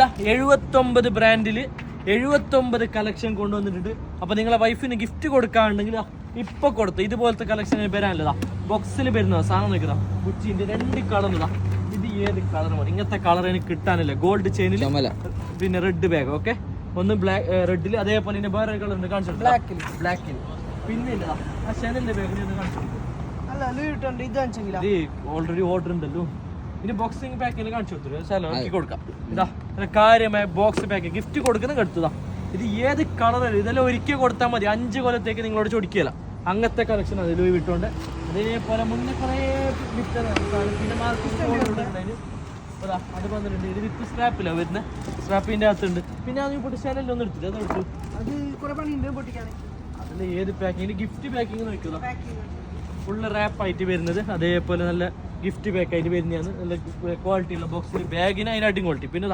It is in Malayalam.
79 ബ്രാൻഡിൽ 79 കളക്ഷൻ കൊണ്ടുവന്നിട്ടുണ്ട്. അപ്പൊ നിങ്ങളെ വൈഫിന് ഗിഫ്റ്റ് കൊടുക്കാനുണ്ടെങ്കിൽ ഇപ്പൊ കൊടുത്തു ഇതുപോലത്തെ കളക്ഷൻ വരാനല്ലതാ. ബോക്സിൽ വരുന്നതാ സാധനം നിൽക്കുന്നതാ. ഗുച്ചിന്റെ 2 കളറുള്ളതാ. ഇത് ഏത് കളർ മതി? ഇങ്ങനത്തെ കളർ എനിക്ക് കിട്ടാനില്ല. ഗോൾഡ് ചെയിനിൽ പിന്നെ റെഡ് ബാഗ്. ഓക്കെ, ഒന്ന് ബ്ലാക്ക് റെഡിൽ, അതേപോലെ തന്നെ വേറെ കളർ ഉണ്ട് കാണിച്ചിട്ടുണ്ട്, ബ്ലാക്കിൽ. പിന്നെ ഇല്ലതാ ആ ഷെനലിന്റെ ബാഗിൽ ഒന്ന് കാണിച്ചിട്ടുണ്ട്. ഓൾറെഡി ഓർഡർ ഉണ്ടല്ലോ. ഇനി ബോക്സിംഗ് പാക്കിൽ കാണിച്ചു കൊടുത്തു കൊടുക്കാം. ഇതാ കാര്യമായ ബോക്സ് പാക്ക് ഗിഫ്റ്റ് കൊടുക്കുന്ന എടുത്തതാ. ഇത് ഏത് കളറല്ല, ഇതെല്ലാം ഒരിക്കൽ കൊടുത്താൽ മതി. 5 കൊല്ലത്തേക്ക് നിങ്ങളോട് ചോദിക്കില്ല. അങ്ങനത്തെ കളക്ഷൻ അത് ലൂയി വിട്ടോണ്ട്. അതേപോലെ മുന്നേ കുറേ പിന്നെ അത് വന്നിട്ടുണ്ട്. ഇത് വിത്ത് സ്ട്രാപ്പില്ല വരുന്ന, സ്ട്രാപ്പിന്റെ അകത്തുണ്ട്. പിന്നെ അത് പൊട്ടി ശാലെല്ലാം ഒന്ന് എടുത്തില്ല, അത് എടുത്തു. അതിൽ ഏത് പാക്കിങ്? ഗിഫ്റ്റ് പാക്കിങ് നോക്കുക. ഫുള്ള് റാപ്പായിട്ട് വരുന്നത്, അതേപോലെ നല്ല ഗിഫ്റ്റ് പാക്ക് ആയിട്ട് വരുന്നതാണ്. നല്ല ക്വാളിറ്റി ഉള്ള ബോക്സിൽ ബാഗിന് അതിനായിട്ടും ക്വാളിറ്റി. പിന്നെ